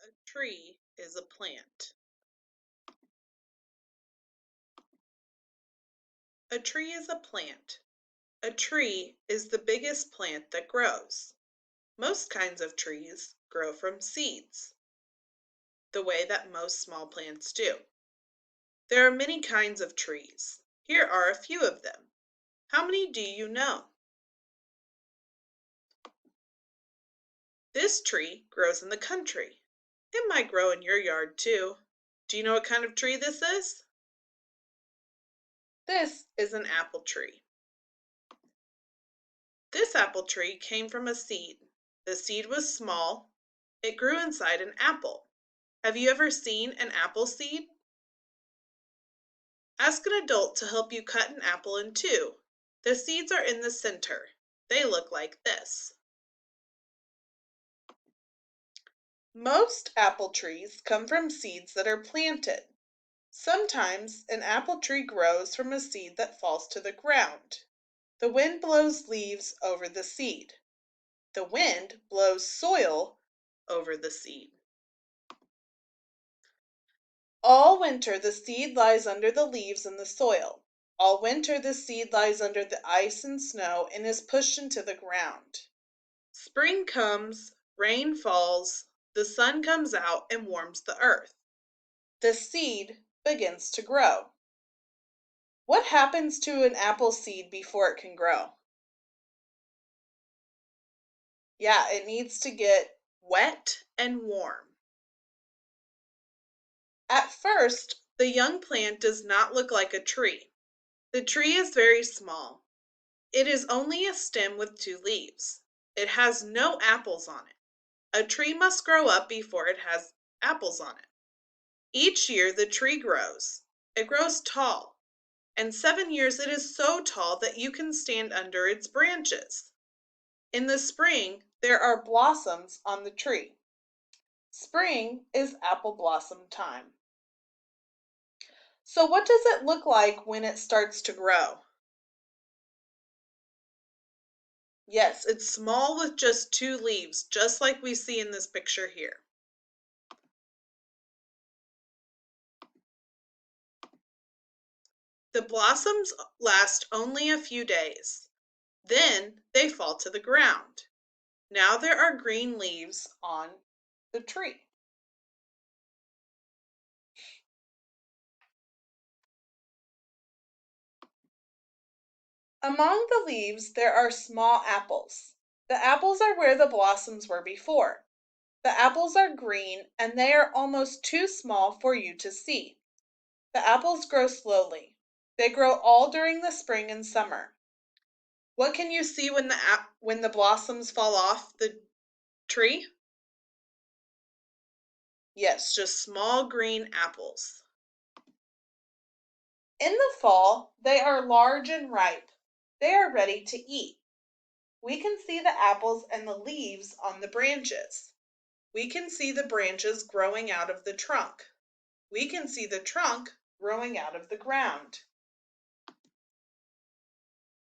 A tree is a plant. A tree is a plant. A tree is the biggest plant that grows. Most kinds of trees grow from seeds, the way that most small plants do. There are many kinds of trees. Here are a few of them. How many do you know? This tree grows in the country. It might grow in your yard too. Do you know what kind of tree this is? This is an apple tree. This apple tree came from a seed. The seed was small. It grew inside an apple. Have you ever seen an apple seed? Ask an adult to help you cut an apple in two. The seeds are in the center. They look like this. Most apple trees come from seeds that are planted. Sometimes an apple tree grows from a seed that falls to the ground. The wind blows leaves over the seed. The wind blows soil over the seed. All winter the seed lies under the leaves and the soil. All winter the seed lies under the ice and snow and is pushed into the ground. Spring comes, rain falls, the sun comes out and warms the earth. The seed begins to grow. What happens to an apple seed before it can grow? Yeah, it needs to get wet and warm. At first, the young plant does not look like a tree. The tree is very small. It is only a stem with two leaves. It has no apples on it. A tree must grow up before it has apples on it. Each year the tree grows. It grows tall. In 7 years it is so tall that you can stand under its branches. In the spring, there are blossoms on the tree. Spring is apple blossom time. So what does it look like when it starts to grow? Yes, it's small with just two leaves, just like we see in this picture here. The blossoms last only a few days. Then they fall to the ground. Now there are green leaves on the tree. Among the leaves there are small apples. The apples are where the blossoms were before. The apples are green and they are almost too small for you to see. The apples grow slowly. They grow all during the spring and summer. What can you see when the blossoms fall off the tree? Yes, just small green apples. In the fall, they are large and ripe. They are ready to eat. We can see the apples and the leaves on the branches. We can see the branches growing out of the trunk. We can see the trunk growing out of the ground.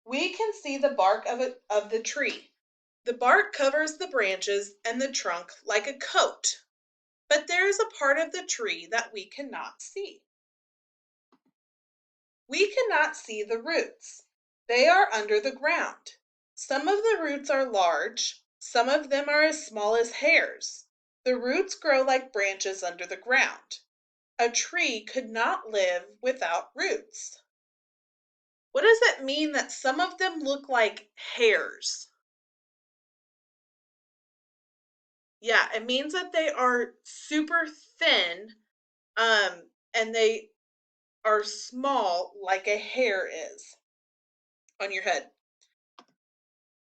We can see the bark of the tree. The bark covers the branches and the trunk like a coat, but there is a part of the tree that we cannot see. We cannot see the roots. They are under the ground. Some of the roots are large, some of them are as small as hairs. The roots grow like branches under the ground. A tree could not live without roots. What does it mean that some of them look like hairs? Yeah, it means that they are super thin, and they are small like a hair is on your head.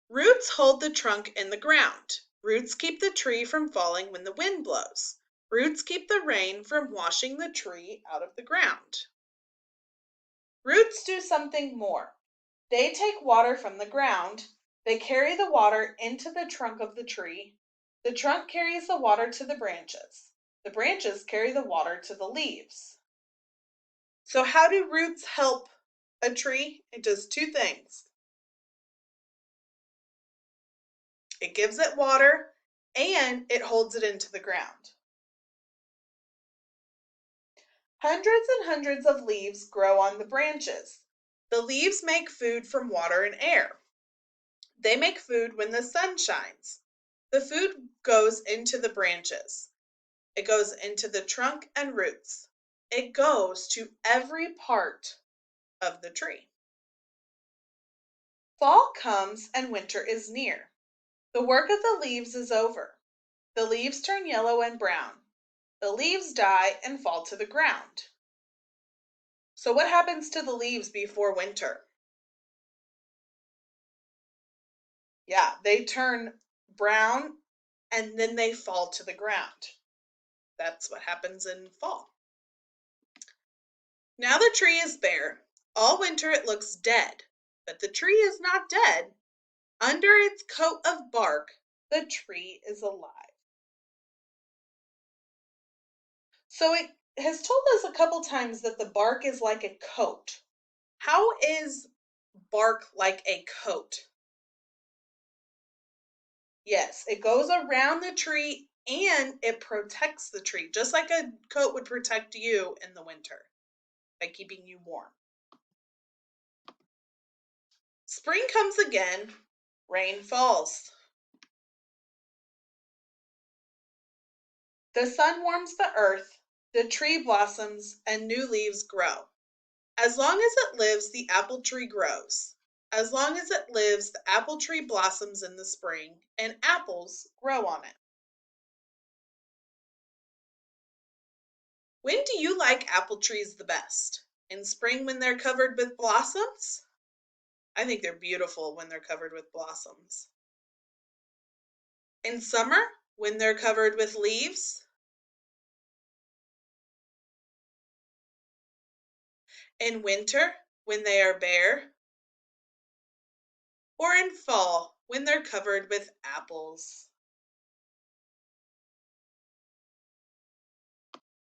Roots hold the trunk in the ground. Roots keep the tree from falling when the wind blows. Roots keep the rain from washing the tree out of the ground. Roots do something more. They take water from the ground. They carry the water into the trunk of the tree. The trunk carries the water to the branches. The branches carry the water to the leaves. So how do roots help a tree? It does two things. It gives it water and it holds it into the ground. Hundreds and hundreds of leaves grow on the branches. The leaves make food from water and air. They make food when the sun shines. The food goes into the branches. It goes into the trunk and roots. It goes to every part of the tree. Fall comes and winter is near. The work of the leaves is over. The leaves turn yellow and brown. The leaves die and fall to the ground. So what happens to the leaves before winter? Yeah, they turn brown and then they fall to the ground. That's what happens in fall. Now the tree is bare. All winter it looks dead, but the tree is not dead. Under its coat of bark, the tree is alive. So it has told us a couple times that the bark is like a coat. How is bark like a coat? Yes, it goes around the tree and it protects the tree, just like a coat would protect you in the winter by keeping you warm. Spring comes again, rain falls. The sun warms the earth, the tree blossoms, and new leaves grow. As long as it lives, the apple tree grows. As long as it lives, the apple tree blossoms in the spring, and apples grow on it. When do you like apple trees the best? In spring when they're covered with blossoms? I think they're beautiful when they're covered with blossoms. In summer when they're covered with leaves? In winter when they are bare? Or in fall when they're covered with apples?